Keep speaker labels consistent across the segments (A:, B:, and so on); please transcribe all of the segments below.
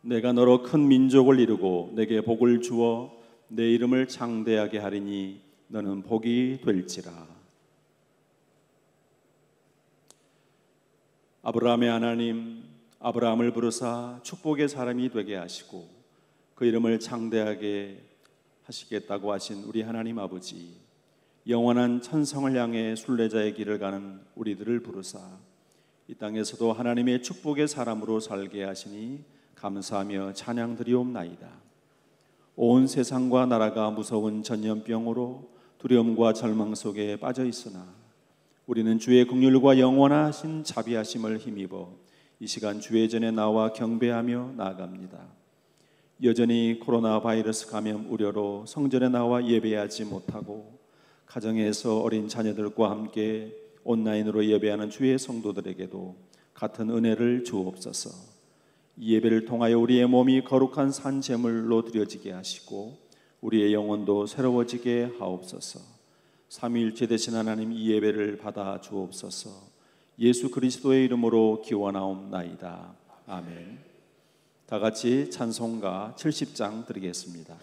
A: 내가 너로 큰 민족을 이루고 내게 복을 주어 내 이름을 창대하게 하리니 너는 복이 될지라. 아브라함의 하나님, 아브라함을 부르사 축복의 사람이 되게 하시고 그 이름을 창대하게 하시겠다고 하신 우리 하나님 아버지, 영원한 천성을 향해 순례자의 길을 가는 우리들을 부르사 이 땅에서도 하나님의 축복의 사람으로 살게 하시니 감사하며 찬양드리옵나이다. 온 세상과 나라가 무서운 전염병으로 두려움과 절망 속에 빠져 있으나 우리는 주의 긍휼과 영원하신 자비하심을 힘입어 이 시간 주의 전에 나와 경배하며 나아갑니다. 여전히 코로나 바이러스 감염 우려로 성전에 나와 예배하지 못하고 가정에서 어린 자녀들과 함께 온라인으로 예배하는 주의 성도들에게도 같은 은혜를 주옵소서. 이 예배를 통하여 우리의 몸이 거룩한 산 제물로 드려지게 하시고 우리의 영혼도 새로워지게 하옵소서. 삼위일체 되신 하나님, 이 예배를 받아 주옵소서. 예수 그리스도의 이름으로 기원하옵나이다. 아멘. 다 같이 찬송가 70장 드리겠습니다.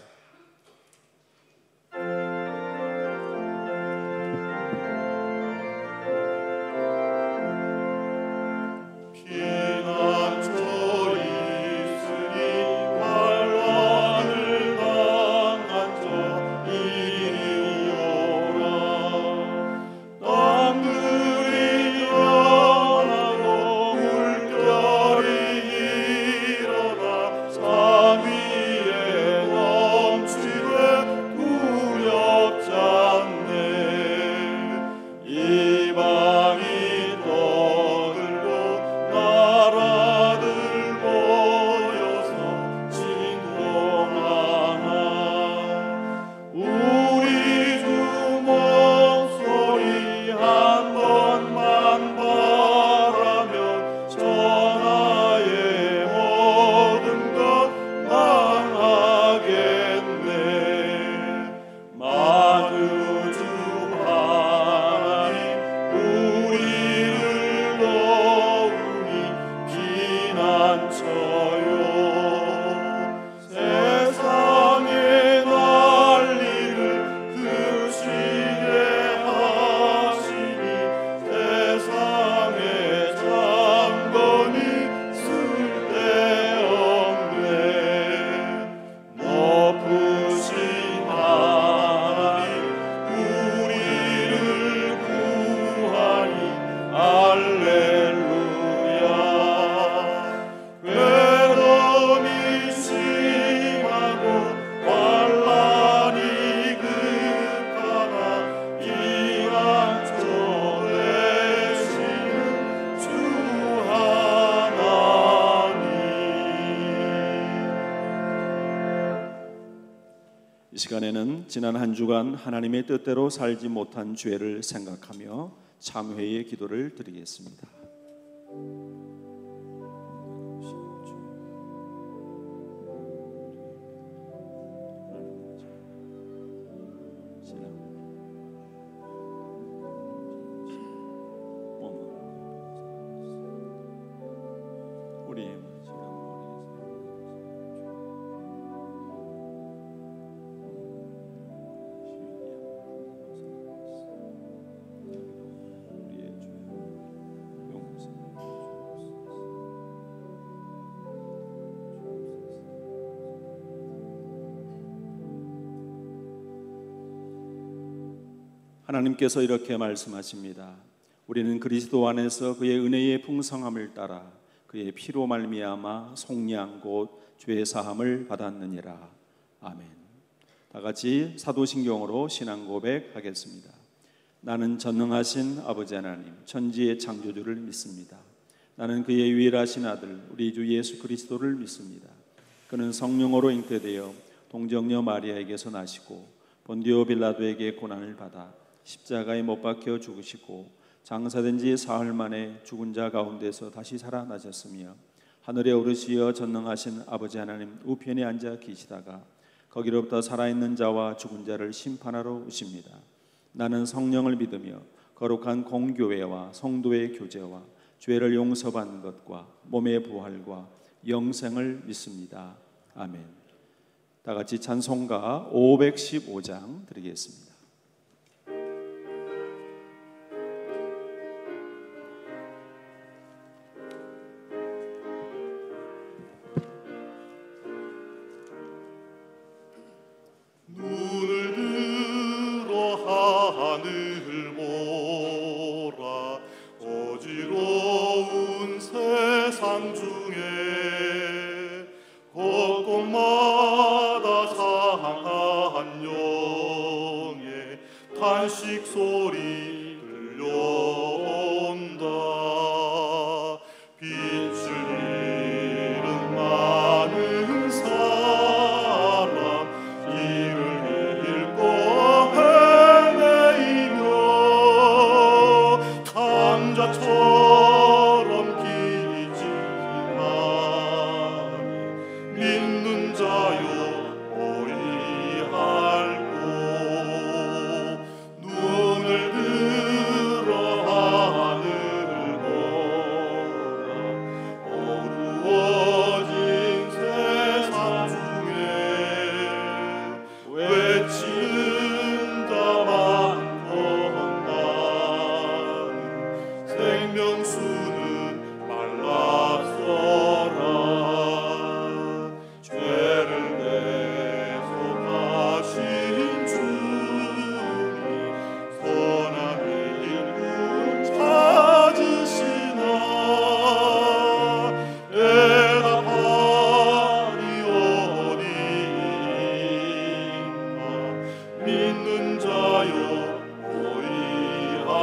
A: 이 시간에는 지난 한 주간 하나님의 뜻대로 살지 못한 죄를 생각하며 참회의 기도를 드리겠습니다. 하나님께서 이렇게 말씀하십니다. 우리는 그리스도 안에서 그의 은혜의 풍성함을 따라 그의 피로 말미암아 속량 곧 죄 사함을 받았느니라. 아멘. 다 같이 사도신경으로 신앙 고백하겠습니다. 나는 전능하신 아버지 하나님 천지의 창조주를 믿습니다. 나는 그의 유일하신 아들 우리 주 예수 그리스도를 믿습니다. 그는 성령으로 잉태되어 동정녀 마리아에게서 나시고 본디오 빌라도에게 고난을 받아 십자가에 못 박혀 죽으시고 장사된 지 사흘 만에 죽은 자 가운데서 다시 살아나셨으며 하늘에 오르시어 전능하신 아버지 하나님 우편에 앉아 계시다가 거기로부터 살아있는 자와 죽은 자를 심판하러 오십니다. 나는 성령을 믿으며 거룩한 공교회와 성도의 교제와 죄를 용서받는 것과 몸의 부활과 영생을 믿습니다. 아멘. 다 같이 찬송가 515장 드리겠습니다.
B: 눈을 들어 하늘 보라. 어지러운 세상 중에 곳곳마다 상한 영의 탄식 소리 들려온다. 빛을 잃은 많은 사람, 길을 잃고 헤매이며 강자처럼 기지하니 믿는 자여 어리할꼬. 눈을 들어 하늘 보라. 어두워진 세상 중에 외치는 자 많건다는 생명수는 말랐어라. 죄를 대속하신 주님, 선한 인류 찾으시나. 애답하리 어디 있나. 믿는 자여 어이할꼬.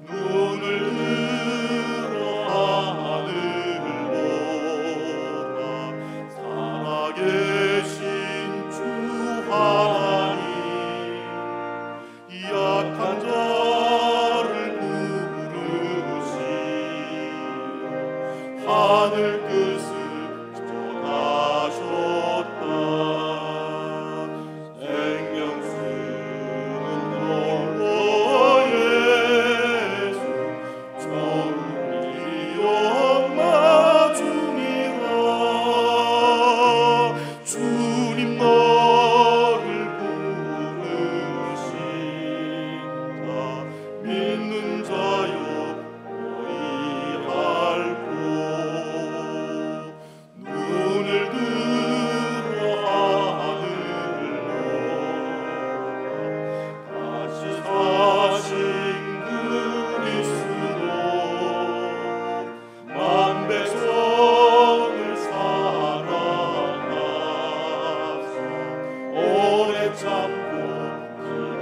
B: 눈을 들어 하늘 보라. 살아계신 주 하나님, 약한 자를 부르시며 하늘 끝을 전하셨다. 생명수는 홀로 예수, 처음이요 마중이라. 주님 너를 부르신다. 믿는 자여 어이할꼬. 눈을 들어 하늘 보라. 다시 사신 그리스도, 만 백성을 사랑하사 오래 참고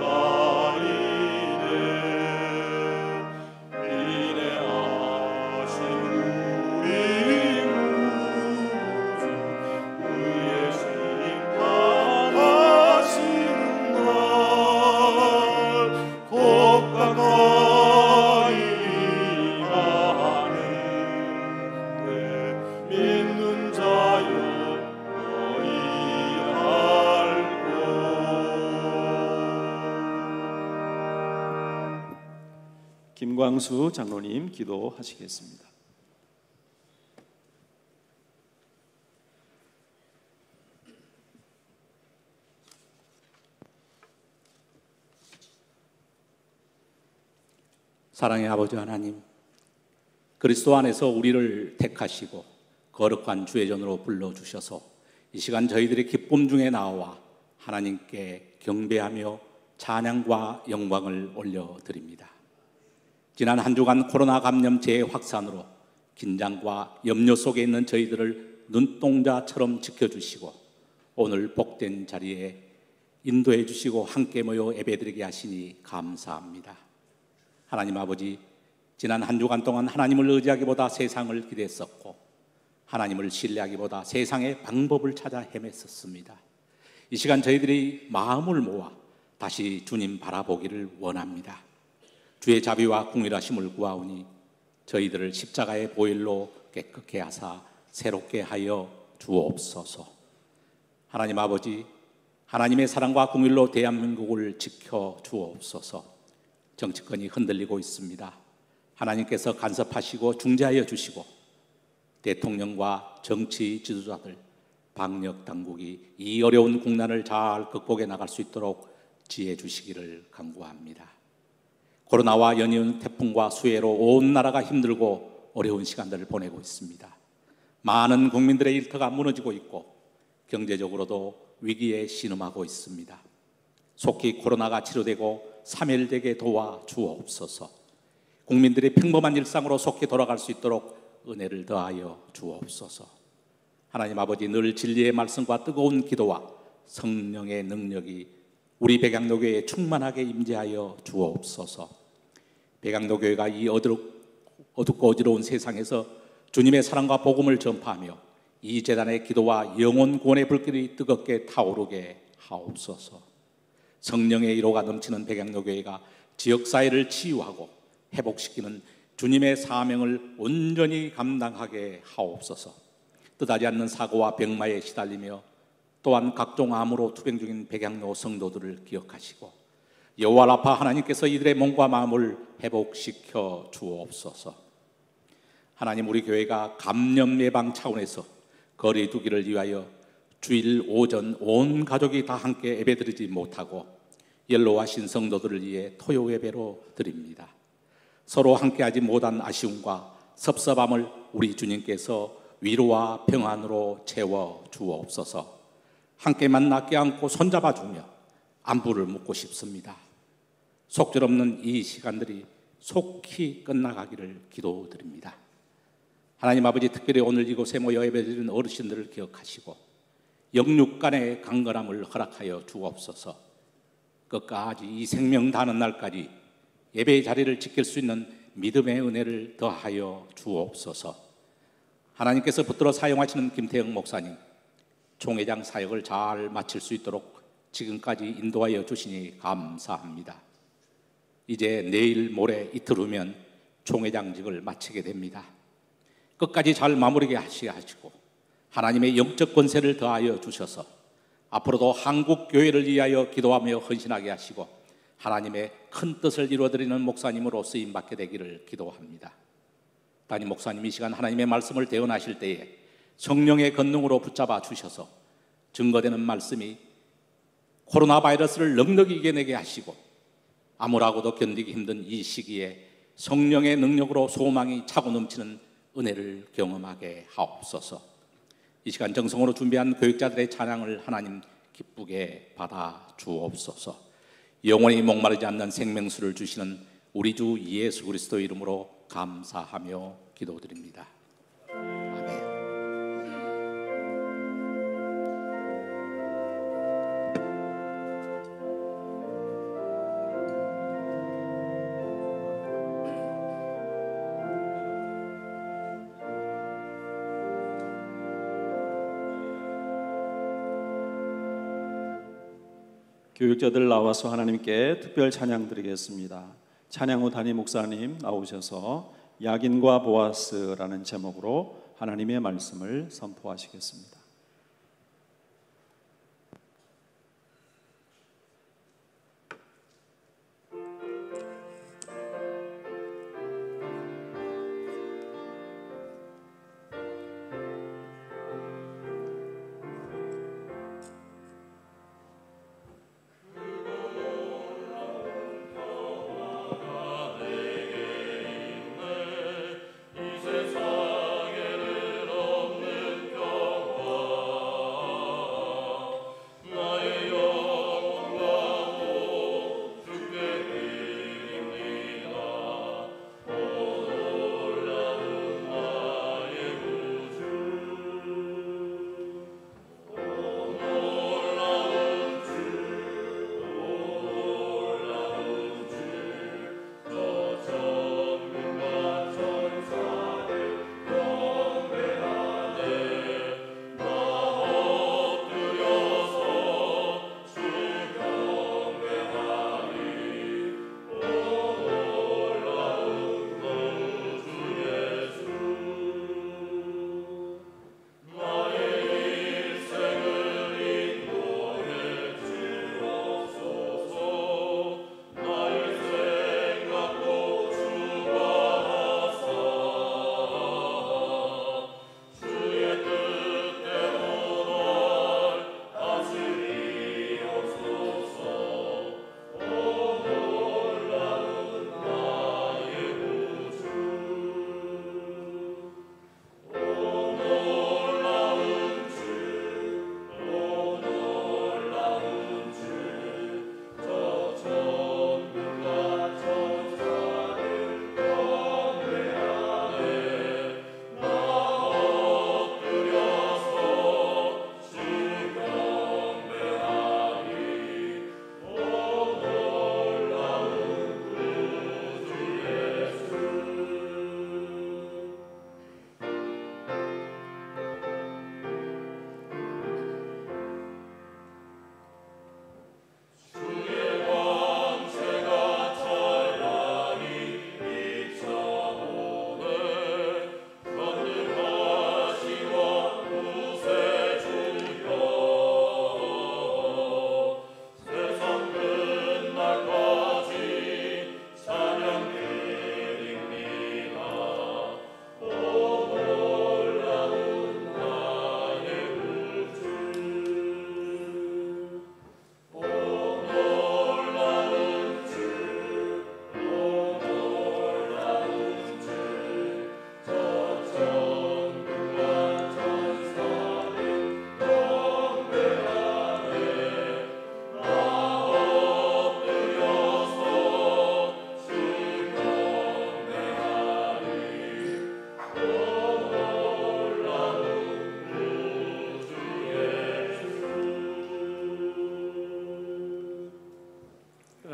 B: 기다리네. 인내하신 우리 구주, 그의 심판하시는 날 곧 가까이 임하는데 믿는 자여 어이할꼬.
A: 김광수 장로님 기도하시겠습니다.
C: 사랑의 아버지 하나님, 그리스도 안에서 우리를 택하시고 거룩한 주의 전으로 불러주셔서 이 시간 저희들의 기쁨 중에 나와 하나님께 경배하며 찬양과 영광을 올려드립니다. 지난 한 주간 코로나 감염체의 확산으로 긴장과 염려 속에 있는 저희들을 눈동자처럼 지켜주시고 오늘 복된 자리에 인도해 주시고 함께 모여 예배드리게 하시니 감사합니다. 하나님 아버지, 지난 한 주간 동안 하나님을 의지하기보다 세상을 기대했었고 하나님을 신뢰하기보다 세상의 방법을 찾아 헤맸었습니다. 이 시간 저희들이 마음을 모아 다시 주님 바라보기를 원합니다. 주의 자비와 궁일하심을 구하오니 저희들을 십자가의 보혈로 깨끗게 하사 새롭게 하여 주옵소서. 하나님 아버지, 하나님의 사랑과 궁일로 대한민국을 지켜 주옵소서. 정치권이 흔들리고 있습니다. 하나님께서 간섭하시고 중재하여 주시고 대통령과 정치 지도자들, 방역 당국이 이 어려운 국난을 잘 극복해 나갈 수 있도록 지혜 주시기를 간구합니다. 코로나와 연이은 태풍과 수해로 온 나라가 힘들고 어려운 시간들을 보내고 있습니다. 많은 국민들의 일터가 무너지고 있고 경제적으로도 위기에 신음하고 있습니다. 속히 코로나가 치료되고 사멸되게 도와 주옵소서. 국민들이 평범한 일상으로 속히 돌아갈 수 있도록 은혜를 더하여 주옵소서. 하나님 아버지, 늘 진리의 말씀과 뜨거운 기도와 성령의 능력이 우리 백양로교회에 충만하게 임재하여 주옵소서. 백양로교회가 이 어둡고 어지러운 세상에서 주님의 사랑과 복음을 전파하며 이 재단의 기도와 영혼 구원의 불길이 뜨겁게 타오르게 하옵소서. 성령의 이로가 넘치는 백양로교회가 지역사회를 치유하고 회복시키는 주님의 사명을 온전히 감당하게 하옵소서. 뜻하지 않는 사고와 병마에 시달리며 또한 각종 암으로 투병 중인 백양로 성도들을 기억하시고 여호와 라파 하나님께서 이들의 몸과 마음을 회복시켜 주옵소서. 하나님, 우리 교회가 감염 예방 차원에서 거리 두기를 위하여 주일 오전 온 가족이 다 함께 예배드리지 못하고 연로하신 성도들을 위해 토요 예배로 드립니다. 서로 함께하지 못한 아쉬움과 섭섭함을 우리 주님께서 위로와 평안으로 채워 주옵소서. 함께 만나 껴안고 손잡아 주며 안부를 묻고 싶습니다. 속절없는 이 시간들이 속히 끝나가기를 기도드립니다. 하나님 아버지, 특별히 오늘 이곳에 모여 예배드리는 어르신들을 기억하시고 영육간의 강건함을 허락하여 주옵소서. 끝까지 이 생명 다하는 날까지 예배의 자리를 지킬 수 있는 믿음의 은혜를 더하여 주옵소서. 하나님께서 붙들어 사용하시는 김태영 목사님, 총회장 사역을 잘 마칠 수 있도록 지금까지 인도하여 주시니 감사합니다. 이제 내일 모레 이틀 후면 총회장직을 마치게 됩니다. 끝까지 잘 마무리게 하시고 하나님의 영적 권세를 더하여 주셔서 앞으로도 한국 교회를 위하여 기도하며 헌신하게 하시고 하나님의 큰 뜻을 이루어드리는 목사님으로 쓰임받게 되기를 기도합니다. 담임 목사님, 이 시간 하나님의 말씀을 대언하실 때에 성령의 권능으로 붙잡아 주셔서 증거되는 말씀이 코로나 바이러스를 넉넉히 이겨내게 하시고 아무라고도 견디기 힘든 이 시기에 성령의 능력으로 소망이 차고 넘치는 은혜를 경험하게 하옵소서. 이 시간 정성으로 준비한 교육자들의 찬양을 하나님 기쁘게 받아 주옵소서. 영원히 목마르지 않는 생명수를 주시는 우리 주 예수 그리스도 이름으로 감사하며 기도드립니다. 아멘.
A: 교육자들 나와서 하나님께 특별 찬양 드리겠습니다. 찬양 후 담임 목사님 나오셔서 야긴과 보아스라는 제목으로 하나님의 말씀을 선포하시겠습니다.
B: 세상에는 없는 평화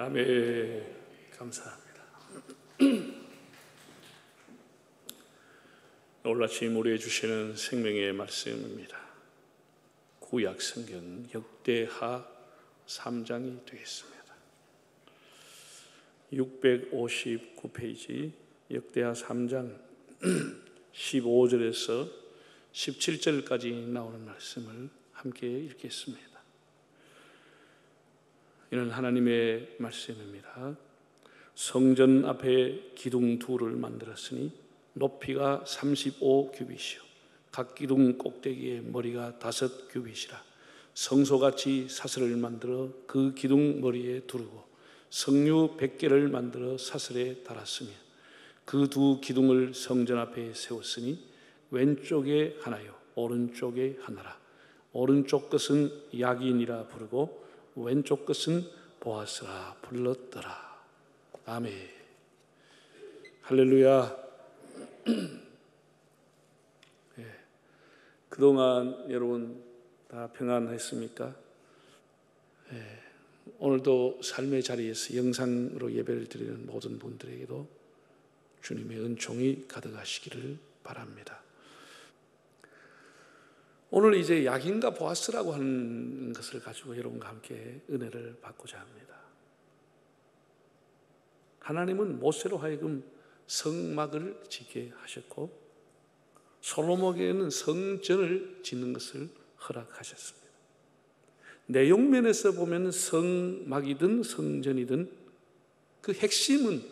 D: 아멘. 감사합니다. 오늘 아침 우리에게 주시는 생명의 말씀입니다. 구약 성경 역대하 3장이 되겠습니다. 659페이지 역대하 3장 15절에서 17절까지 나오는 말씀을 함께 읽겠습니다. 이는 하나님의 말씀입니다. 성전 앞에 기둥 둘을 만들었으니 높이가 35규빗이요 각 기둥 꼭대기에 머리가 5규빗이라 성소같이 사슬을 만들어 그 기둥 머리에 두르고 성류 100개를 만들어 사슬에 달았으며 그 두 기둥을 성전 앞에 세웠으니 왼쪽에 하나요 오른쪽에 하나라. 오른쪽 것은 야긴이라 부르고 왼쪽 것은 보아스라 불렀더라. 아멘. 할렐루야. 그동안 여러분 다 평안했습니까? 오늘도 삶의 자리에서 영상으로 예배를 드리는 모든 분들에게도 주님의 은총이 가득하시기를 바랍니다. 오늘 이제 야긴과 보아스라고 하는 것을 가지고 여러분과 함께 은혜를 받고자 합니다. 하나님은 모세로 하여금 성막을 짓게 하셨고 솔로몬에게는 성전을 짓는 것을 허락하셨습니다. 내용면에서 보면 성막이든 성전이든 그 핵심은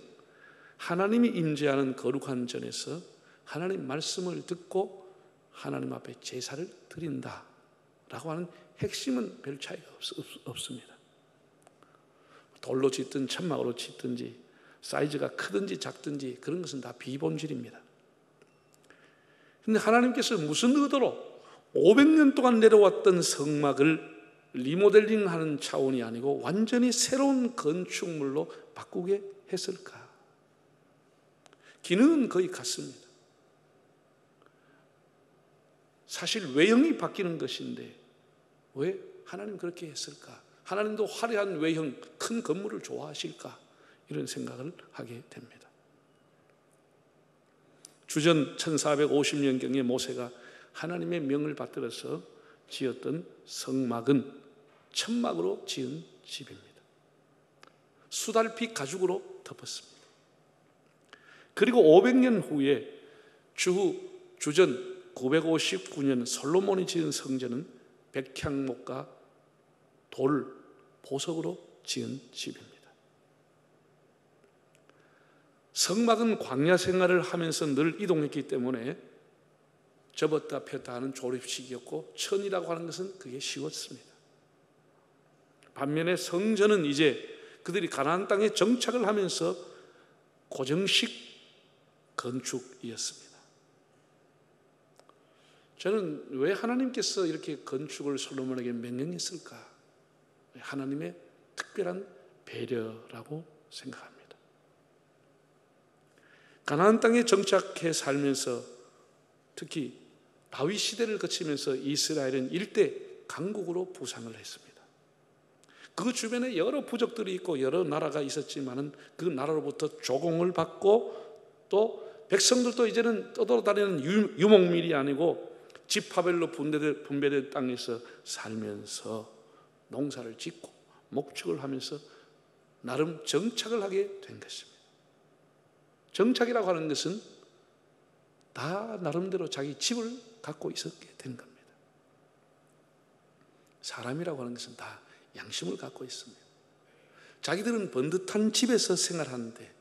D: 하나님이 임재하는 거룩한 전에서 하나님 말씀을 듣고 하나님 앞에 제사를 드린다라고 하는 핵심은 별 차이가 없습니다. 돌로 짓든 천막으로 짓든지 사이즈가 크든지 작든지 그런 것은 다 비본질입니다. 그런데 하나님께서 무슨 의도로 500년 동안 내려왔던 성막을 리모델링하는 차원이 아니고 완전히 새로운 건축물로 바꾸게 했을까? 기능은 거의 같습니다. 사실 외형이 바뀌는 것인데 왜 하나님 그렇게 했을까? 하나님도 화려한 외형, 큰 건물을 좋아하실까? 이런 생각을 하게 됩니다. 주전 1450년경에 모세가 하나님의 명을 받들어서 지었던 성막은 천막으로 지은 집입니다. 수달빛 가죽으로 덮었습니다. 그리고 500년 후에 주전 959년 솔로몬이 지은 성전은 백향목과 돌, 보석으로 지은 집입니다. 성막은 광야 생활을 하면서 늘 이동했기 때문에 접었다 폈다 하는 조립식이었고 천이라고 하는 것은 그게 쉬웠습니다. 반면에 성전은 이제 그들이 가나안 땅에 정착을 하면서 고정식 건축이었습니다. 저는 왜 하나님께서 이렇게 건축을 솔로몬에게 명령했을까? 하나님의 특별한 배려라고 생각합니다. 가나안 땅에 정착해 살면서 특히 다윗 시대를 거치면서 이스라엘은 일대 강국으로 부상을 했습니다. 그 주변에 여러 부족들이 있고 여러 나라가 있었지만은 그 나라로부터 조공을 받고 또 백성들도 이제는 떠돌아다니는 유목민이 아니고 지파별로 분배된 땅에서 살면서 농사를 짓고 목축을 하면서 나름 정착을 하게 된 것입니다. 정착이라고 하는 것은 다 나름대로 자기 집을 갖고 있었게 된 겁니다. 사람이라고 하는 것은 다 양심을 갖고 있습니다. 자기들은 번듯한 집에서 생활하는데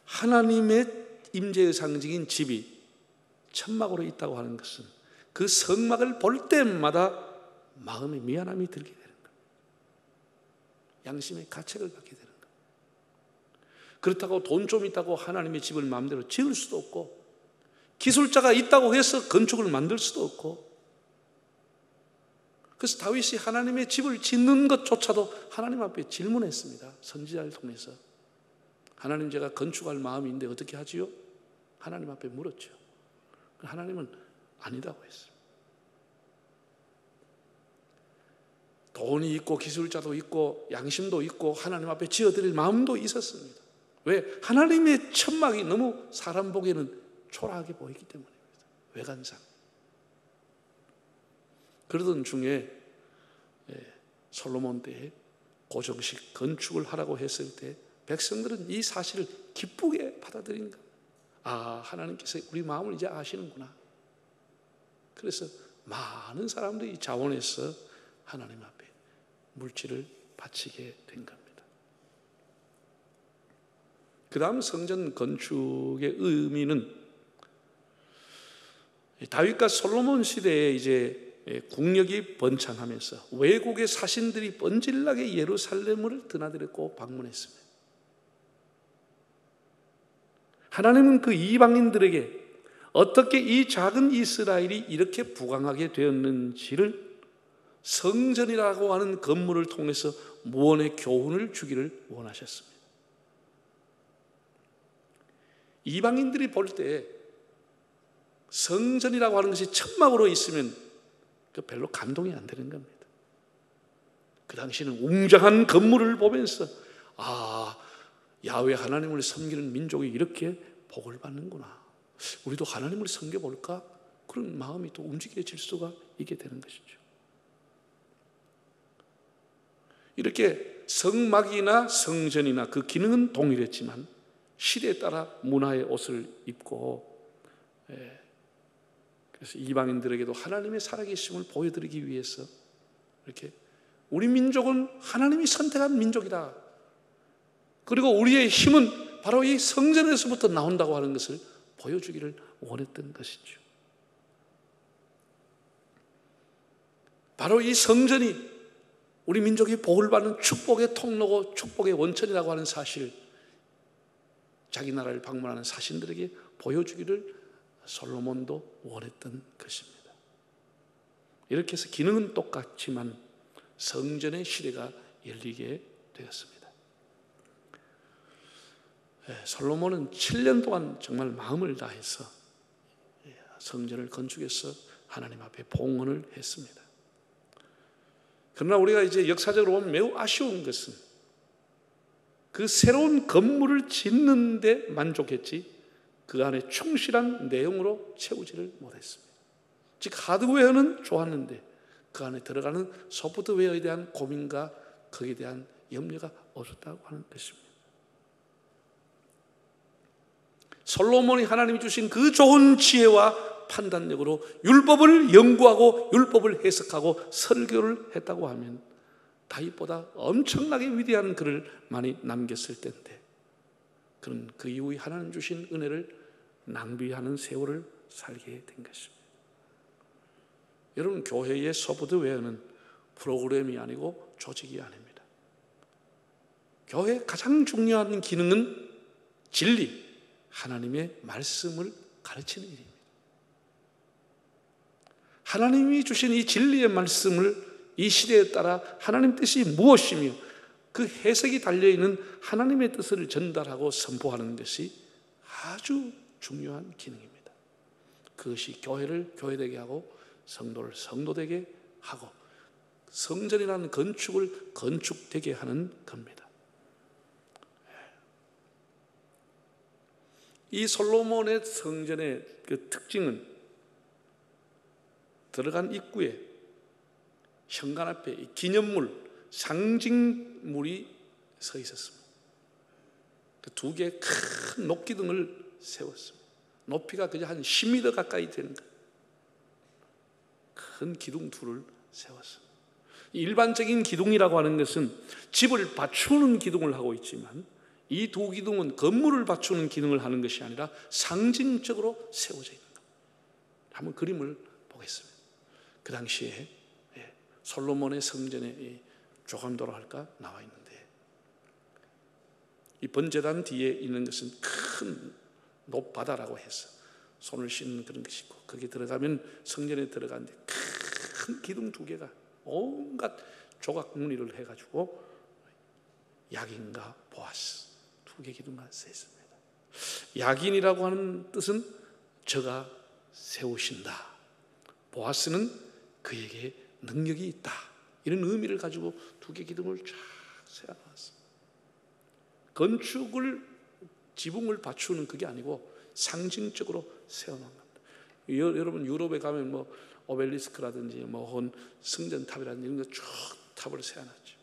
D: 하나님의 임재의 상징인 집이 천막으로 있다고 하는 것은 그 성막을 볼 때마다 마음에 미안함이 들게 되는 거예요. 양심의 가책을 받게 되는 거예요. 그렇다고 돈 좀 있다고 하나님의 집을 마음대로 지을 수도 없고 기술자가 있다고 해서 건축을 만들 수도 없고 그래서 다윗이 하나님의 집을 짓는 것조차도 하나님 앞에 질문했습니다. 선지자를 통해서. 하나님, 제가 건축할 마음인데 어떻게 하지요? 하나님 앞에 물었죠. 하나님은 아니라고 했어요. 돈이 있고 기술자도 있고 양심도 있고 하나님 앞에 지어드릴 마음도 있었습니다. 왜? 하나님의 천막이 너무 사람 보기에는 초라하게 보이기 때문입니다. 외관상. 그러던 중에 솔로몬 때에 고정식 건축을 하라고 했을 때 백성들은 이 사실을 기쁘게 받아들인 겁니다. 아, 하나님께서 우리 마음을 이제 아시는구나. 그래서 많은 사람들이 자원해서 하나님 앞에 물질을 바치게 된 겁니다. 그 다음 성전 건축의 의미는 다윗과 솔로몬 시대에 이제 국력이 번창하면서 외국의 사신들이 번질나게 예루살렘을 드나들었고 방문했습니다. 하나님은 그 이방인들에게 어떻게 이 작은 이스라엘이 이렇게 부강하게 되었는지를 성전이라고 하는 건물을 통해서 무언의 교훈을 주기를 원하셨습니다. 이방인들이 볼 때 성전이라고 하는 것이 천막으로 있으면 별로 감동이 안 되는 겁니다. 그 당시에는 웅장한 건물을 보면서 아, 야훼 하나님을 섬기는 민족이 이렇게 복을 받는구나. 우리도 하나님을 섬겨볼까? 그런 마음이 또 움직여질 수가 있게 되는 것이죠. 이렇게 성막이나 성전이나 그 기능은 동일했지만 시대에 따라 문화의 옷을 입고 그래서 이방인들에게도 하나님의 살아계심을 보여드리기 위해서 이렇게 우리 민족은 하나님이 선택한 민족이다. 그리고 우리의 힘은 바로 이 성전에서부터 나온다고 하는 것을 보여주기를 원했던 것이죠. 바로 이 성전이 우리 민족이 복을 받는 축복의 통로고 축복의 원천이라고 하는 사실을 자기 나라를 방문하는 사신들에게 보여주기를 솔로몬도 원했던 것입니다. 이렇게 해서 기능은 똑같지만 성전의 시대가 열리게 되었습니다. 솔로몬은 7년 동안 정말 마음을 다해서 성전을 건축해서 하나님 앞에 봉헌을 했습니다. 그러나 우리가 이제 역사적으로 보면 매우 아쉬운 것은 그 새로운 건물을 짓는 데 만족했지 그 안에 충실한 내용으로 채우지를 못했습니다. 즉 하드웨어는 좋았는데 그 안에 들어가는 소프트웨어에 대한 고민과 거기에 대한 염려가 없었다고 하는 것입니다. 솔로몬이 하나님이 주신 그 좋은 지혜와 판단력으로 율법을 연구하고 율법을 해석하고 설교를 했다고 하면 다윗보다 엄청나게 위대한 글을 많이 남겼을 텐데 그는 그 이후에 하나님 주신 은혜를 낭비하는 세월을 살게 된 것입니다. 여러분, 교회의 소프트웨어는 프로그램이 아니고 조직이 아닙니다. 교회의 가장 중요한 기능은 진리, 하나님의 말씀을 가르치는 일입니다. 하나님이 주신 이 진리의 말씀을 이 시대에 따라 하나님 뜻이 무엇이며 그 해석이 달려있는 하나님의 뜻을 전달하고 선포하는 것이 아주 중요한 기능입니다. 그것이 교회를 교회되게 하고 성도를 성도되게 하고 성전이라는 건축을 건축되게 하는 겁니다. 이 솔로몬의 성전의 그 특징은 들어간 입구에 현관 앞에 기념물, 상징물이 서 있었습니다. 그 두 개의 큰 녹기둥을 세웠습니다. 높이가 그저 한 10m 가까이 되는 큰 기둥 둘을 세웠습니다. 일반적인 기둥이라고 하는 것은 집을 받추는 기둥을 하고 있지만 이 두 기둥은 건물을 받추는 기능을 하는 것이 아니라 상징적으로 세워져 있는 겁니다. 한번 그림을 보겠습니다. 그 당시에 솔로몬의 성전에 조감도로 할까 나와 있는데 이 번제단 뒤에 있는 것은 큰 높바다라고 해서 손을 씻는 그런 것이 있고 거기 들어가면 성전에 들어가는데 큰 기둥 두 개가 온갖 조각 무늬를 해가지고 야긴과 보아스 두 개 기둥가 서 있습니다. 야긴이라고 하는 뜻은 저가 세우신다. 보아스는 그에게 능력이 있다. 이런 의미를 가지고 두 개 기둥을 쫙 세워놨어요. 건축을 지붕을 받추는 그게 아니고 상징적으로 세워놓은 겁니다. 여러분 유럽에 가면 뭐 오벨리스크라든지 뭐 승전탑이라든지 이런 거 쭉 탑을 세워놨죠.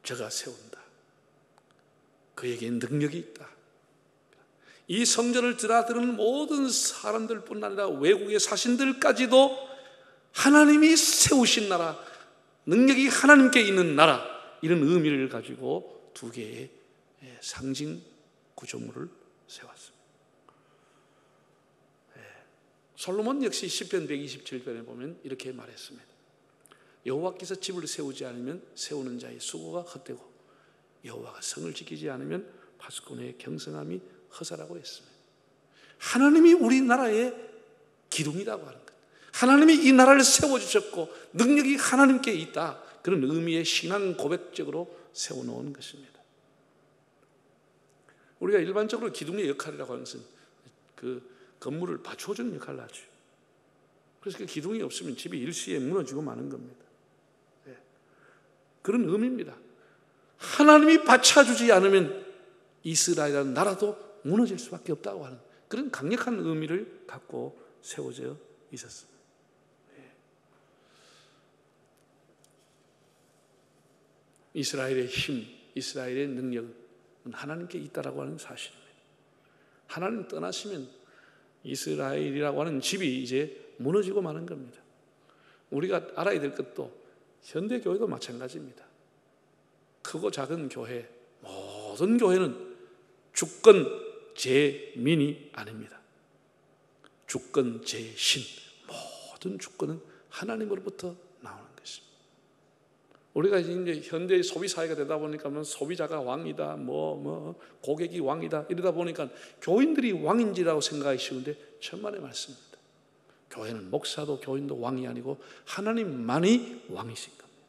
D: 저가 세운다. 그에게는 능력이 있다. 이 성전을 드나드는 모든 사람들뿐 아니라 외국의 사신들까지도 하나님이 세우신 나라, 능력이 하나님께 있는 나라, 이런 의미를 가지고 두 개의 상징 구조물을 세웠습니다. 솔로몬 역시 시편 127편에 보면 이렇게 말했습니다. 여호와께서 집을 세우지 않으면 세우는 자의 수고가 헛되고 여호와가 성을 지키지 않으면 파수꾼의 경성함이 허사라고 했습니다. 하나님이 우리나라의 기둥이라고 하는 것, 하나님이 이 나라를 세워주셨고 능력이 하나님께 있다, 그런 의미의 신앙 고백적으로 세워놓은 것입니다. 우리가 일반적으로 기둥의 역할이라고 하는 것은 그 건물을 받쳐주는 역할을 하죠. 그래서 그 기둥이 없으면 집이 일시에 무너지고 마는 겁니다. 그런 의미입니다. 하나님이 받쳐주지 않으면 이스라엘이라는 나라도 무너질 수밖에 없다고 하는 그런 강력한 의미를 갖고 세워져 있었습니다. 이스라엘의 힘, 이스라엘의 능력은 하나님께 있다라고 하는 사실입니다. 하나님 떠나시면 이스라엘이라고 하는 집이 이제 무너지고 마는 겁니다. 우리가 알아야 될 것도 현대 교회도 마찬가지입니다. 크고 작은 교회, 모든 교회는 주권 제민이 아닙니다. 주권 제신, 모든 주권은 하나님으로부터 나오는 것입니다. 우리가 이제 현대 소비 사회가 되다 보니까 소비자가 왕이다, 고객이 왕이다 이러다 보니까 교인들이 왕인지라고 생각하기 쉬운데 천만의 말씀입니다. 교회는 목사도 교인도 왕이 아니고 하나님만이 왕이신 겁니다.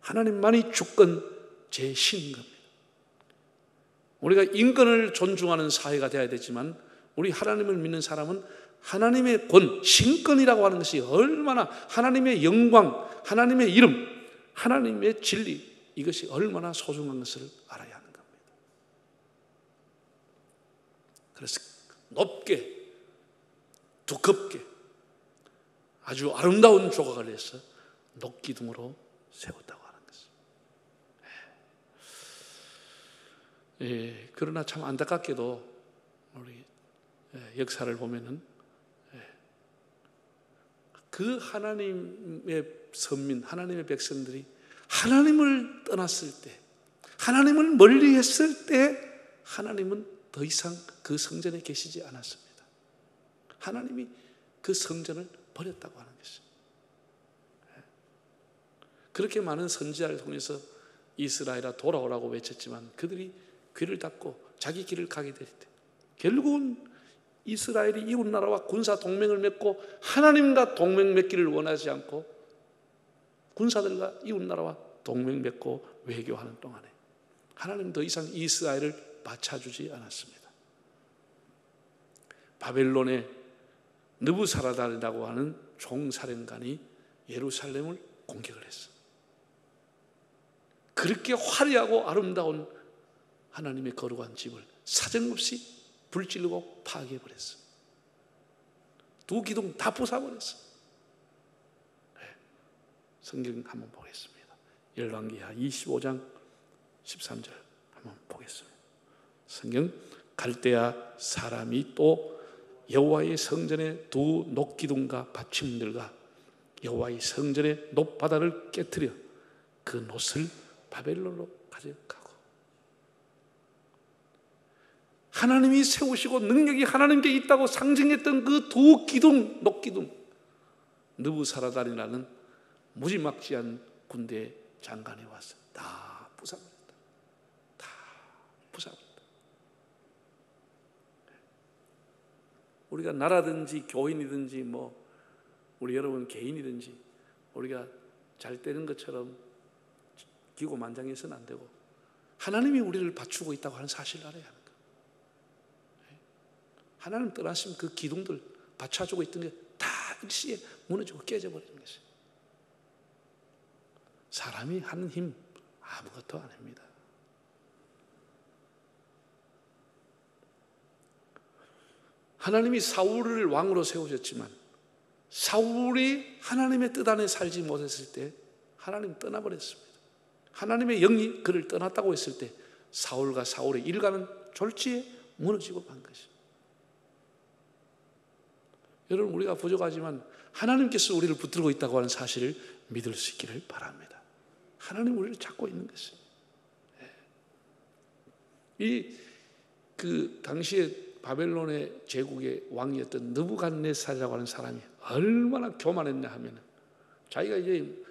D: 하나님만이 주권 제신인 겁니다. 우리가 인권을 존중하는 사회가 되어야 되지만 우리 하나님을 믿는 사람은 하나님의 권, 신권이라고 하는 것이 얼마나 하나님의 영광, 하나님의 이름, 하나님의 진리, 이것이 얼마나 소중한 것을 알아야 하는 겁니다. 그래서 높게, 두껍게 아주 아름다운 조각을 해서 녹기둥으로 세웠다고 하는 것입니다. 그러나 참 안타깝게도 우리 역사를 보면은 그 하나님의 선민, 하나님의 백성들이 하나님을 떠났을 때, 하나님을 멀리 했을 때 하나님은 더 이상 그 성전에 계시지 않았습니다. 하나님이 그 성전을 버렸다고 하는 것입니다. 그렇게 많은 선지자를 통해서 이스라엘아 돌아오라고 외쳤지만 그들이 귀를 닫고 자기 길을 가게 될 때 결국은 이스라엘이 이웃 나라와 군사 동맹을 맺고 하나님과 동맹 맺기를 원하지 않고 군사들과 이웃 나라와 동맹 맺고 외교하는 동안에 하나님 더 이상 이스라엘을 받쳐주지 않았습니다. 바벨론의 느부사라단이라고 하는 총사령관이 예루살렘을 공격을 했어. 그렇게 화려하고 아름다운 하나님의 거룩한 집을 사정없이 불질르고 파괴해버렸어. 두 기둥 다 부숴버렸어. 성경 한번 보겠습니다. 열왕기하 25장 13절 한번 보겠습니다. 성경, 갈대아 사람이 또 여호와의 성전의 두 녹기둥과 받침들과 여호와의 성전의 놋바다를 깨뜨려 그 놋을 바벨론으로 가져가고, 하나님이 세우시고 능력이 하나님께 있다고 상징했던 그 두 기둥, 녹기둥, 느부사라단이라는 무지막지한 군대 장관이 와서 다 부숴버렸다. 다 부숴버렸다. 우리가 나라든지 교인이든지 우리 여러분 개인이든지 우리가 잘 되는 것처럼 기고만장해서는 안 되고 하나님이 우리를 받추고 있다고 하는 사실을 알아야 하는 거예요. 하나님 떠나시면 그 기둥들 받쳐주고 있던 게 다 당시에 무너지고 깨져버리는 것이에요. 사람이 하는 힘 아무것도 아닙니다. 하나님이 사울을 왕으로 세우셨지만 사울이 하나님의 뜻 안에 살지 못했을 때 하나님 떠나버렸습니다. 하나님의 영이 그를 떠났다고 했을 때 사울과 사울의 일가는 졸지에 무너지고 만 것입니다. 여러분, 우리가 부족하지만 하나님께서 우리를 붙들고 있다고 하는 사실을 믿을 수 있기를 바랍니다. 하나님 우리를 잡고 있는 것입니다. 그 당시에 바벨론의 제국의 왕이었던 느부갓네살이라고 하는 사람이 얼마나 교만했냐 하면 자기가 이제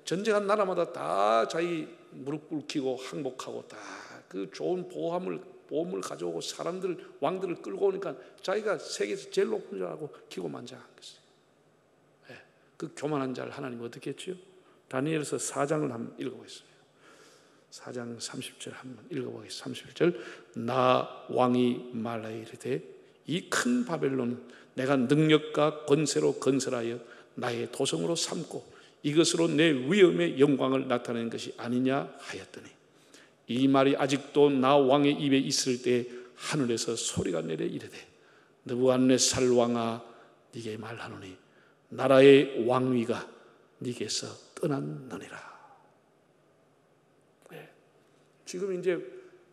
D: 전쟁한 나라마다 다 자기 무릎 꿇히고 항복하고 다 그 좋은 보험을 가져오고 왕들을 끌고 오니까 자기가 세계에서 제일 높은 줄 알고 기고만장한 것이에요. 그 교만한 자를 하나님 어떻게 했지요? 다니엘서 4장을 한번 읽어보겠습니다. 4장 30절 한번 읽어보겠습니다. 31절 나 왕이 말하여 이르되 이 큰 바벨론은 내가 능력과 권세로 건설하여 나의 도성으로 삼고 이것으로 내 위엄의 영광을 나타내는 것이 아니냐 하였더니 이 말이 아직도 나 왕의 입에 있을 때 하늘에서 소리가 내려 이르되 느부갓네살 왕아 네게 말하노니 나라의 왕위가 네게서 떠났느니라. 지금 이제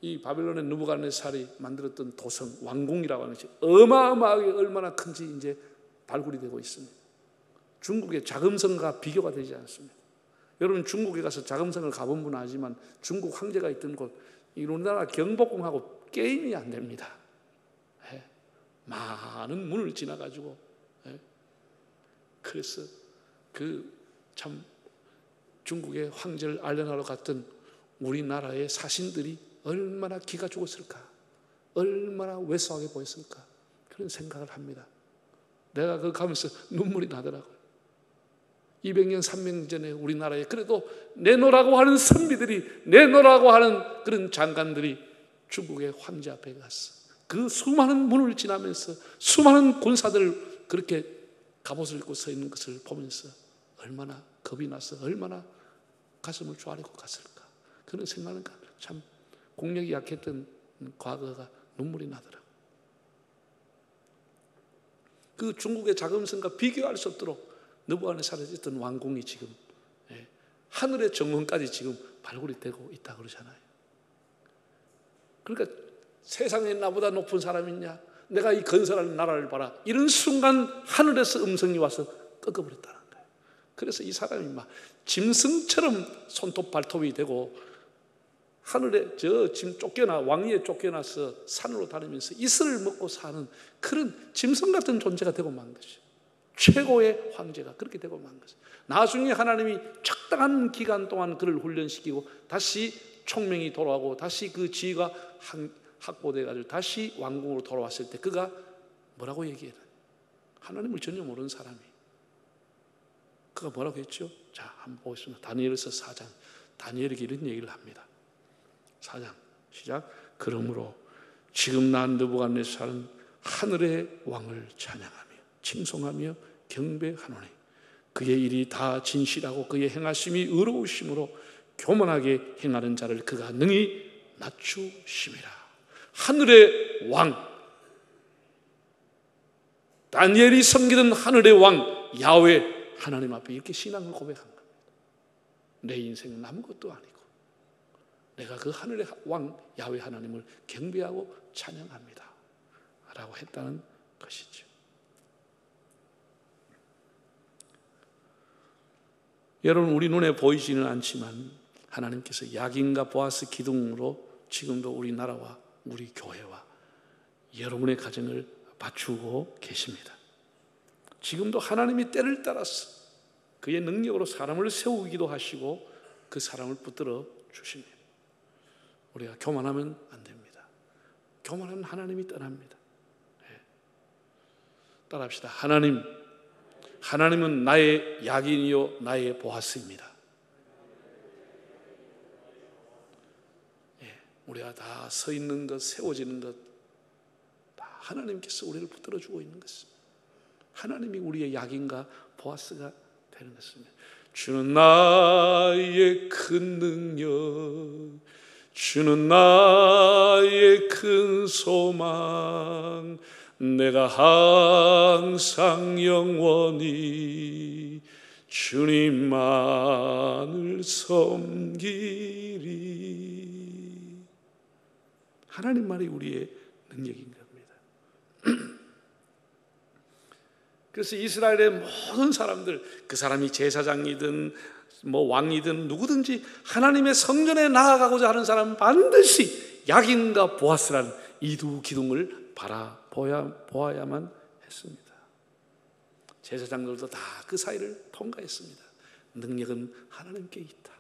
D: 이 바벨론의 느부갓네살이 만들었던 도성 왕궁이라고 하는 것이 어마어마하게 얼마나 큰지 이제 발굴이 되고 있습니다. 중국의 자금성과 비교가 되지 않습니다. 여러분, 중국에 가서 자금성을 가본 분은 아지만 중국 황제가 있던 곳, 우리나라 경복궁하고 게임이 안 됩니다. 많은 문을 지나가지고 그래서 그 참 중국의 황제를 알려하러 갔던 우리나라의 사신들이 얼마나 기가 죽었을까, 얼마나 왜소하게 보였을까, 그런 생각을 합니다. 내가 그거 가면서 눈물이 나더라고요. 200년, 300년 전에 우리나라에 그래도 내놓으라고 하는 선비들이, 내놓으라고 하는 그런 장관들이 중국의 황제 앞에 갔어. 그 수많은 문을 지나면서 수많은 군사들 그렇게 갑옷을 입고 서 있는 것을 보면서 얼마나 겁이 나서 얼마나 가슴을 쪼아리고 갔을까, 그런 생각은 참 공력이 약했던 과거가 눈물이 나더라고요. 그 중국의 자금성과 비교할 수 없도록 느부갓네살에 있던 왕궁이 지금 하늘의 정원까지 지금 발굴이 되고 있다 그러잖아요. 그러니까 세상에 나보다 높은 사람이 있냐, 내가 이 건설하는 나라를 봐라, 이런 순간 하늘에서 음성이 와서 꺾어버렸다는 거예요. 그래서 이 사람이 막 짐승처럼 손톱 발톱이 되고 하늘에 지금 왕위에 쫓겨나서 산으로 다니면서 이슬을 먹고 사는 그런 짐승 같은 존재가 되고 만 것이죠. 최고의 황제가 그렇게 되고 만 것이죠. 나중에 하나님이 적당한 기간 동안 그를 훈련시키고 다시 총명이 돌아오고 다시 그 지위가 확보돼가지고 다시 왕궁으로 돌아왔을 때 그가 뭐라고 얘기해요? 하나님을 전혀 모르는 사람이 그가 뭐라고 했죠? 자, 한번 보겠습니다. 다니엘서 4장. 다니엘에게 이런 얘기를 합니다. 4장 시작. 그러므로 지금 난 느부갓네살은 하늘의 왕을 찬양하며 칭송하며 경배하노니 그의 일이 다 진실하고 그의 행하심이 의로우심으로 교만하게 행하는 자를 그가 능히 낮추심이라. 하늘의 왕, 다니엘이 섬기던 하늘의 왕 야훼 하나님 앞에 이렇게 신앙을 고백한 겁니다. 내 인생은 아무것도 아니고 내가 그 하늘의 왕 야훼 하나님을 경배하고 찬양합니다 라고 했다는 것이죠. 여러분, 우리 눈에 보이지는 않지만 하나님께서 야긴과 보아스 기둥으로 지금도 우리나라와 우리 교회와 여러분의 가정을 맞추고 계십니다. 지금도 하나님이 때를 따라서 그의 능력으로 사람을 세우기도 하시고 그 사람을 붙들어 주십니다. 우리가 교만하면 안 됩니다. 교만하면 하나님이 떠납니다. 따라합시다. 하나님은 나의 야긴이요 나의 보아스입니다. 우리가 다 서 있는 것, 세워지는 것 다 하나님께서 우리를 붙들어주고 있는 것입니다. 하나님이 우리의 약인과 보아스가 되는 것입니다. 주는 나의 큰 능력, 주는 나의 큰 소망, 내가 항상 영원히 주님만을 섬기리. 하나님만이 우리의 능력인 겁니다. 그래서 이스라엘의 모든 사람들, 그 사람이 제사장이든 왕이든 누구든지 하나님의 성전에 나아가고자 하는 사람은 반드시 야긴과 보아스라는 이 두 기둥을 보아야만 했습니다. 제사장들도 다 그 사이를 통과했습니다. 능력은 하나님께 있다.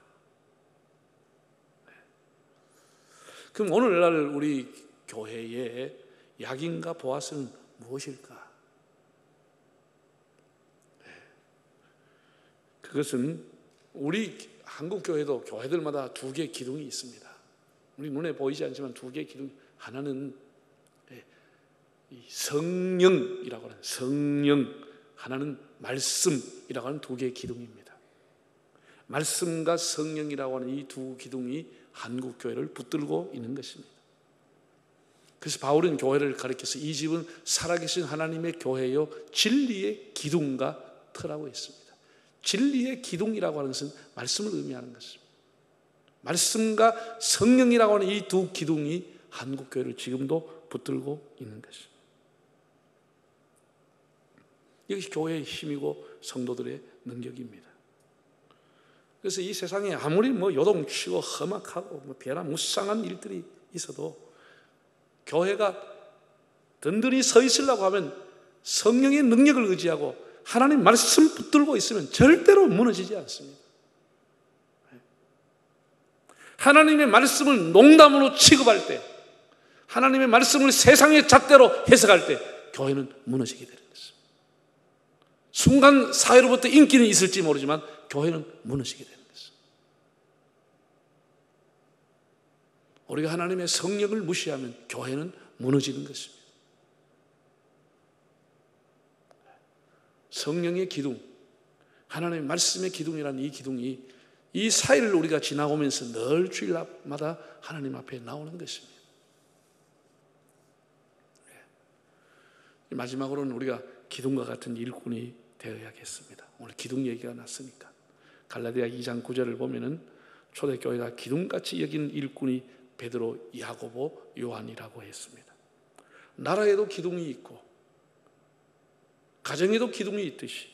D: 그럼 오늘날 우리 교회의 야긴과 보아스는 무엇일까? 그것은 우리 한국 교회도 교회들마다 두 개의 기둥이 있습니다. 우리 눈에 보이지 않지만 두 개의 기둥, 하나는 성령이라고 하는 성령, 하나는 말씀이라고 하는 두 개의 기둥입니다. 말씀과 성령이라고 하는 이 두 기둥이 한국 교회를 붙들고 있는 것입니다. 그래서 바울은 교회를 가리켜서 이 집은 살아계신 하나님의 교회요 진리의 기둥과 터라고 했습니다. 진리의 기둥이라고 하는 것은 말씀을 의미하는 것입니다. 말씀과 성령이라고 하는 이 두 기둥이 한국 교회를 지금도 붙들고 있는 것입니다. 이것이 교회의 힘이고 성도들의 능력입니다. 그래서 이 세상에 아무리 요동치고 험악하고 변화무쌍한 일들이 있어도 교회가 든든히 서 있으려고 하면 성령의 능력을 의지하고 하나님 말씀 붙들고 있으면 절대로 무너지지 않습니다. 하나님의 말씀을 농담으로 취급할 때, 하나님의 말씀을 세상의 잣대로 해석할 때 교회는 무너지게 되는 것입니다. 순간 사회로부터 인기는 있을지 모르지만 교회는 무너지게 되는 것입니다. 우리가 하나님의 성령을 무시하면 교회는 무너지는 것입니다. 성령의 기둥, 하나님의 말씀의 기둥이라는 이 기둥이 이 사이를 우리가 지나오면서 늘 주일마다 하나님 앞에 나오는 것입니다. 마지막으로는 우리가 기둥과 같은 일꾼이 되어야겠습니다. 오늘 기둥 얘기가 났으니까 갈라디아 2장 9절을 보면은 초대교회가 기둥같이 여긴 일꾼이 베드로, 야고보, 요한이라고 했습니다. 나라에도 기둥이 있고 가정에도 기둥이 있듯이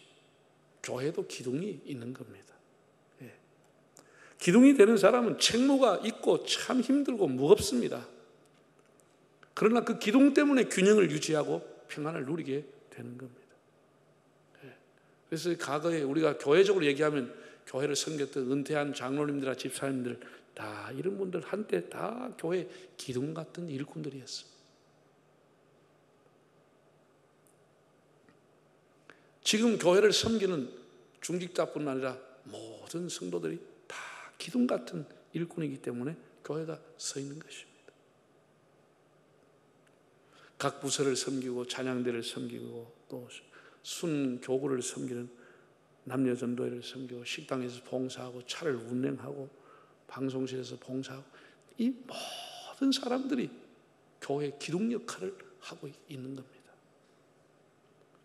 D: 교회도 기둥이 있는 겁니다. 기둥이 되는 사람은 책무가 있고 참 힘들고 무겁습니다. 그러나 그 기둥 때문에 균형을 유지하고 평안을 누리게 되는 겁니다. 그래서 과거에 우리가 교회적으로 얘기하면 교회를 섬겼던 은퇴한 장로님들과 집사님들 다 이런 분들 한때 다 교회 기둥 같은 일꾼들이었습니다. 지금 교회를 섬기는 중직자뿐 아니라 모든 성도들이 다 기둥 같은 일꾼이기 때문에 교회가 서 있는 것입니다. 각 부서를 섬기고 찬양대를 섬기고 또 순교구를 섬기는 남녀전도회를 섬기고 식당에서 봉사하고 차를 운행하고 방송실에서 봉사하고 이 모든 사람들이 교회의 기둥 역할을 하고 있는 겁니다.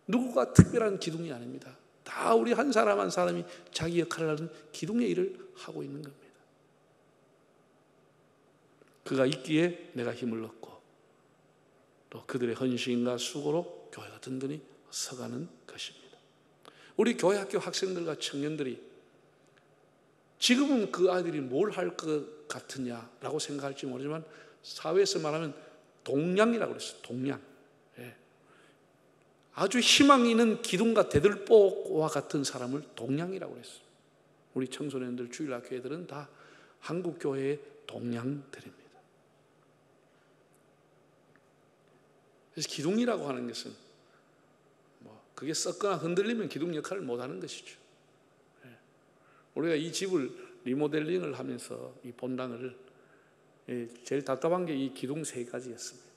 D: 누구가 특별한 기둥이 아닙니다. 다 우리 한 사람 한 사람이 자기 역할을 하는 기둥의 일을 하고 있는 겁니다. 그가 있기에 내가 힘을 얻고 또 그들의 헌신과 수고로 교회가 든든히 서가는 것입니다. 우리 교회 학교 학생들과 청년들이 지금은 그 아이들이 뭘 할 것 같으냐라고 생각할지 모르지만 사회에서 말하면 동량이라고 그랬어요. 동량. 아주 희망 있는 기둥과 대들보와 같은 사람을 동량이라고 그랬어요. 우리 청소년들 주일학교 애들은 다 한국교회의 동량들입니다. 그래서 기둥이라고 하는 것은 그게 썩거나 흔들리면 기둥 역할을 못하는 것이죠. 우리가 이 집을 리모델링을 하면서 이 본당을 제일 답답한 게 이 기둥 세 가지였습니다.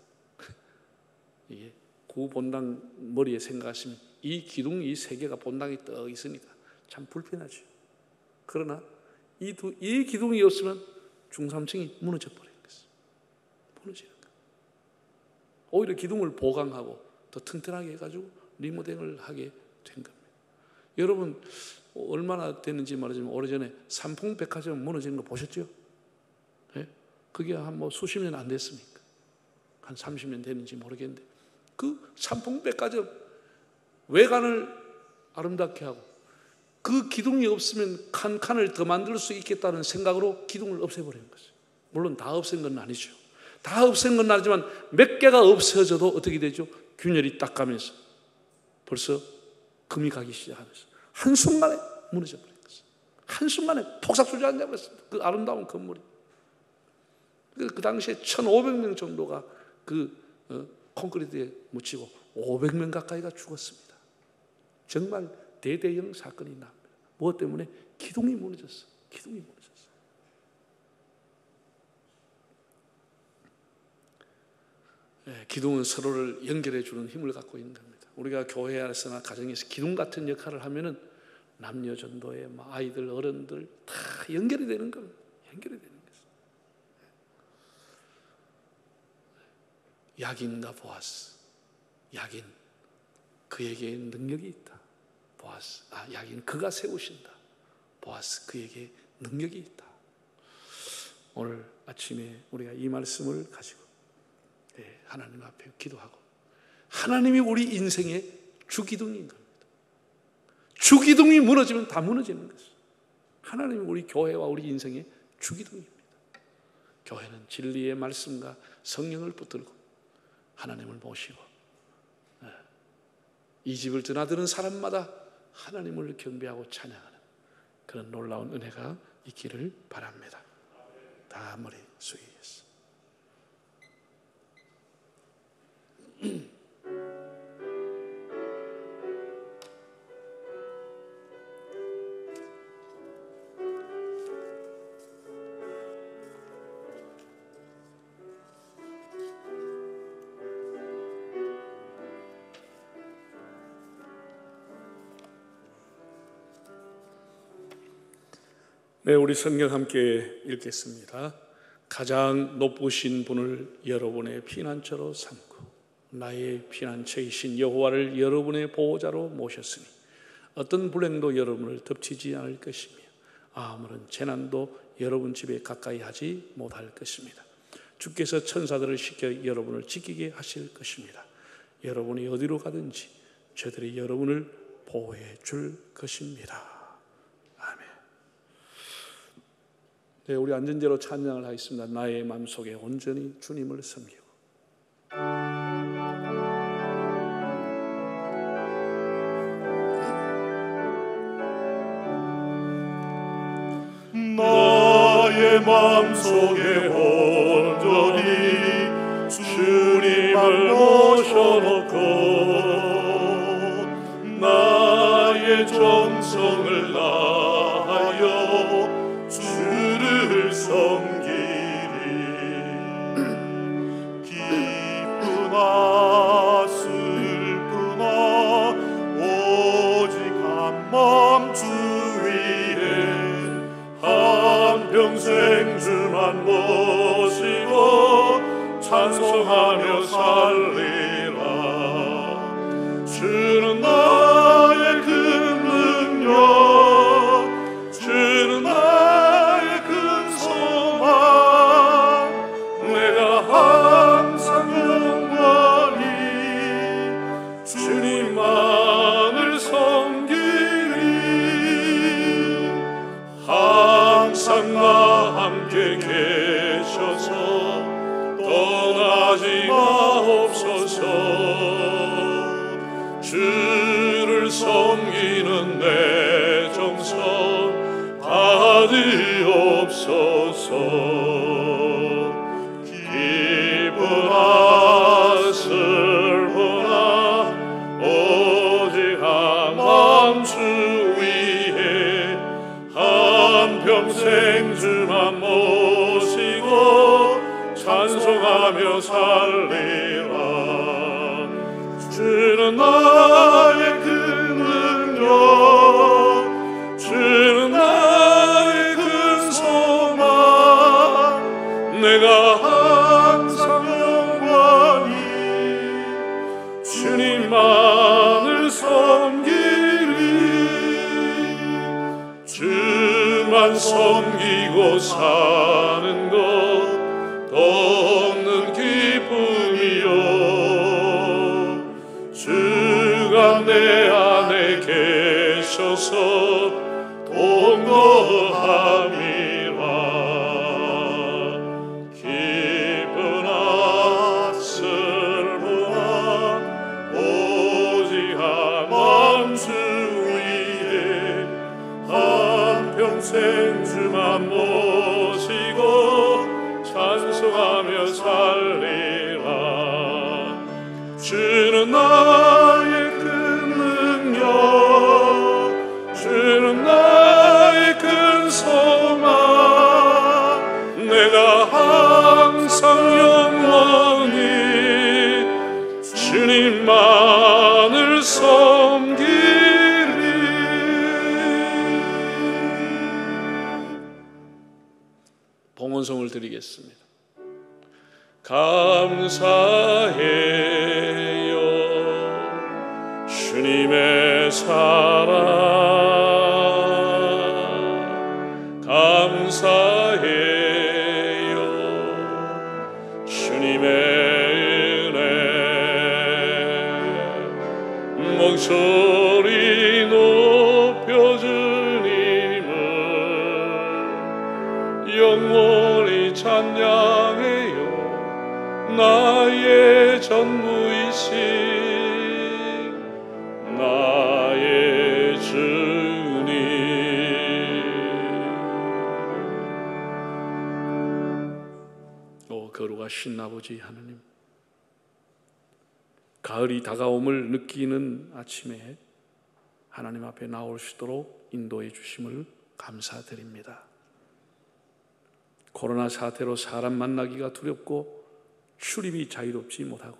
D: 이게 구 본당 머리에 생각하시면 이 기둥 이 세 개가 본당에 떡 있으니까 참 불편하죠. 그러나 이 기둥이 없으면 중삼층이 무너져 버리는 것이죠. 무너지는 거예요. 오히려 기둥을 보강하고 더 튼튼하게 해가지고 리모델링을 하게 된 겁니다. 여러분 얼마나 됐는지 말하자면 오래전에 삼풍백화점 무너지는 거 보셨죠? 네? 그게 한 수십 년 안 됐습니까? 한 30년 됐는지 모르겠는데 그 삼풍백화점 외관을 아름답게 하고 그 기둥이 없으면 칸칸을 더 만들 수 있겠다는 생각으로 기둥을 없애버리는 거죠. 물론 다 없앤 건 아니죠. 다 없앤 건 아니지만 몇 개가 없어져도 어떻게 되죠? 균열이 딱 가면서 벌써 금이 가기 시작하면서 한순간에 무너져 버린 거죠. 한순간에 폭삭소리가 버렸어요. 그 아름다운 건물이. 그 당시에 1,500명 정도가 그 콘크리트에 묻히고 500명 가까이가 죽었습니다. 정말 대대형 사건이 납니다. 무엇 때문에? 기둥이 무너졌어. 기둥이 무너졌어. 기둥은 서로를 연결해 주는 힘을 갖고 있는 겁니다. 우리가 교회 안에서나 가정에서 기둥 같은 역할을 하면은 남녀 전도에 아이들, 어른들 다 연결이 되는 겁니다. 연결이 되는 것입니다. 야긴과 보아스. 야긴 그에게 능력이 있다. 보아스, 야긴 그가 세우신다. 보아스 그에게 능력이 있다. 오늘 아침에 우리가 이 말씀을 가지고 하나님 앞에 기도하고 하나님이 우리 인생의 주기둥인 겁니다. 주기둥이 무너지면 다 무너지는 것이죠. 하나님이 우리 교회와 우리 인생의 주기둥입니다. 교회는 진리의 말씀과 성령을 붙들고 하나님을 모시고 이 집을 드나드는 사람마다 하나님을 경배하고 찬양하는 그런 놀라운 은혜가 있기를 바랍니다. 다 머리 숙이겠습니다. 네, 우리 성경 함께 읽겠습니다. 가장 높으신 분을 여러분의 피난처로 삼고 나의 피난처이신 여호와를 여러분의 보호자로 모셨으니 어떤 불행도 여러분을 덮치지 않을 것이며 아무런 재난도 여러분 집에 가까이 하지 못할 것입니다. 주께서 천사들을 시켜 여러분을 지키게 하실 것입니다. 여러분이 어디로 가든지 저들이 여러분을 보호해 줄 것입니다. 네, 우리 앉은 대로 찬양을 하겠습니다. 나의 마음속에 온전히 주님을 섬기고
B: 나의 마음속에 온전히 주님을 모셔놓고 나의 정성을 다하여 주를 섬기리. 기쁘나 슬프나 오직 한 마음 주 위에 한평생 주만 모시고 찬송하며 살리라. 주는 나의 큰 능력, 주는 나의 큰 소망, 내가 항상 영원히 주님만을 섬기리. 항상 나와 함께 계셔서 떠나지 마옵소서. 주를 섬기는 내 정성 받으옵소서. 기쁘나 슬프나 오직 한 마음 주 위에 한평생 주만 모시고 찬송하며 살리라. 주는 나의 그 능력 주는 나의 큰 소망 내가 항상 영원히 주님만을 섬기리 주만 섬기고 사는 것 없는 기쁨이요 주가 내 안에 계셔서 동거함이라 기쁘나 슬프나 오직 한 마음 주 위에 한평생 주만 모시고 찬송하며 살리라 주는 나의 큰 능력 주는 나의 큰 소망 내가 항상 영원히 주님만을 섬기리 봉헌송을 드리겠습니다. 감사해요 주님의 사랑 감사해요 주님의 은혜 목소리 높여 주님을 영원히 찬양해요 나의 전부이신 나의 주님 오 거룩하신 아버지 하나님 가을이 다가옴을 느끼는 아침에 하나님 앞에 나올 수 있도록 인도해 주심을 감사드립니다. 코로나 사태로 사람 만나기가 두렵고 출입이 자유롭지 못하고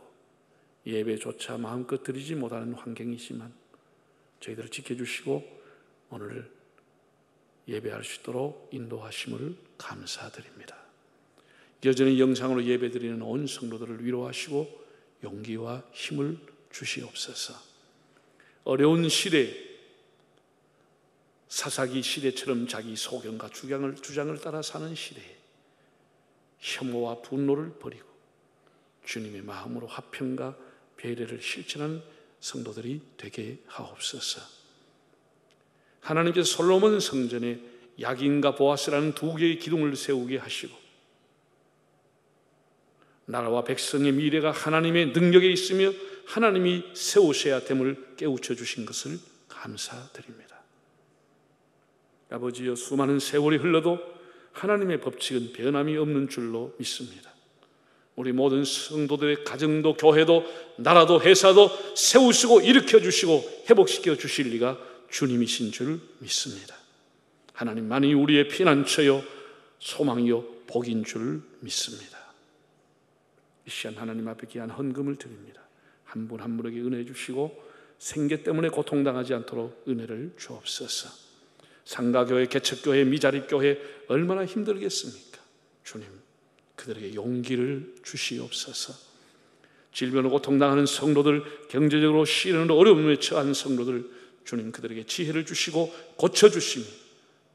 B: 예배조차 마음껏 드리지 못하는 환경이지만 저희들을 지켜주시고 오늘 예배할 수 있도록 인도하심을 감사드립니다. 여전히 영상으로 예배드리는 온 성도들을 위로하시고 용기와 힘을 주시옵소서. 어려운 시대 사사기 시대처럼 자기 소견과 주장을 따라 사는 시대에 혐오와 분노를 버리고 주님의 마음으로 화평과 배려를 실천하는 성도들이 되게 하옵소서. 하나님께서 솔로몬 성전에 야긴과 보아스라는 두 개의 기둥을 세우게 하시고 나라와 백성의 미래가 하나님의 능력에 있으며 하나님이 세우셔야 됨을 깨우쳐 주신 것을 감사드립니다. 아버지여 수많은 세월이 흘러도 하나님의 법칙은 변함이 없는 줄로 믿습니다. 우리 모든 성도들의 가정도 교회도 나라도 회사도 세우시고 일으켜 주시고 회복시켜 주실 리가 주님이신 줄 믿습니다. 하나님만이 우리의 피난처요 소망이요 복인 줄 믿습니다. 이 시간 하나님 앞에 귀한 헌금을 드립니다. 한 분 한 분에게 은혜 주시고 생계 때문에 고통당하지 않도록 은혜를 주옵소서. 상가교회, 개척교회, 미자립교회 얼마나 힘들겠습니까? 주님 그들에게 용기를 주시옵소서. 질병으로 고통당하는 성도들, 경제적으로 시련으로 어려움에 처한 성도들 주님 그들에게 지혜를 주시고 고쳐주시며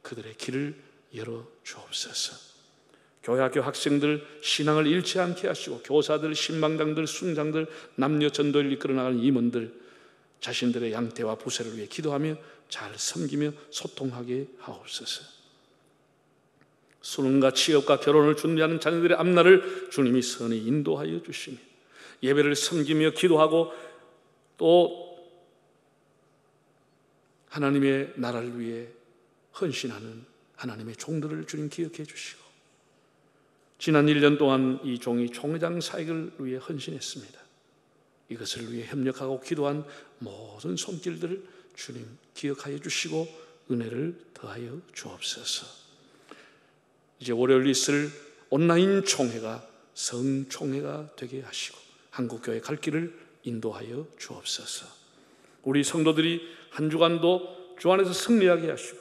B: 그들의 길을 열어주옵소서. 교회학교 학생들 신앙을 잃지 않게 하시고 교사들, 신방장들, 순장들, 남녀 전도를 이끌어 나가는 임원들 자신들의 양떼와 부세를 위해 기도하며 잘 섬기며 소통하게 하옵소서. 수능과 취업과 결혼을 준비하는 자녀들의 앞날을 주님이 선히 인도하여 주시며 예배를 섬기며 기도하고 또 하나님의 나라를 위해 헌신하는 하나님의 종들을 주님 기억해 주시고 지난 1년 동안 이 종이 총회장 사역을 위해 헌신했습니다. 이것을 위해 협력하고 기도한 모든 손길들을 주님 기억하여 주시고 은혜를 더하여 주옵소서. 이제 월요일 있을 온라인 총회가 성총회가 되게 하시고 한국교회 갈 길을 인도하여 주옵소서. 우리 성도들이 한 주간도 주 안에서 승리하게 하시고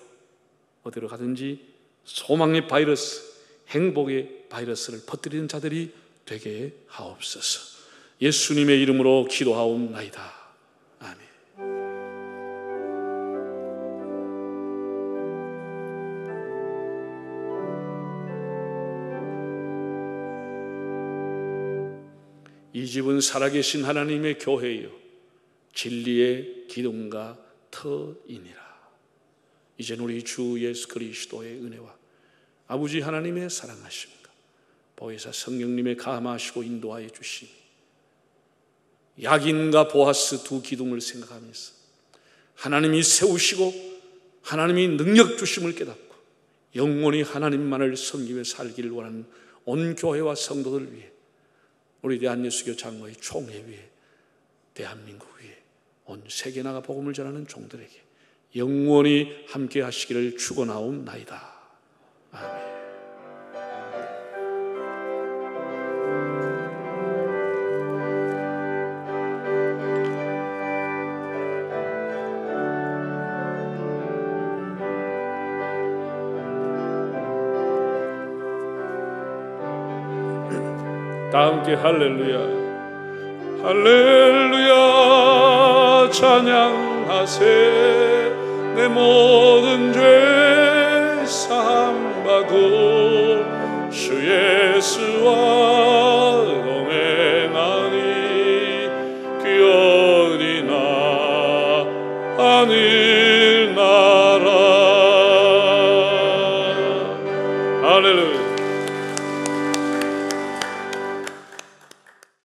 B: 어디로 가든지 소망의 바이러스, 행복의 바이러스를 퍼뜨리는 자들이 되게 하옵소서. 예수님의 이름으로 기도하옵나이다. 아멘. 이 집은 살아계신 하나님의 교회요 진리의 기둥과 터이니라. 이젠 우리 주 예수 그리스도의 은혜와 아버지 하나님의 사랑하심과 보혜사 성령님의 감하시고 인도하여 주심이 야긴과 보아스 두 기둥을 생각하면서 하나님이 세우시고 하나님이 능력 주심을 깨닫고 영원히 하나님만을 섬기며 살기를 원하는 온 교회와 성도들 위해 우리 대한예수교 장로의 총회 위에 대한민국 위에 온 세계 나가 복음을 전하는 종들에게 영원히 함께 하시기를 축원하옵나이다. 아멘. 다 함께 할렐루야 할렐루야 찬양하세. 내 모든 죄 사함받고 주 예수와 동행하니 그 어디나 하늘나라. 할렐루야.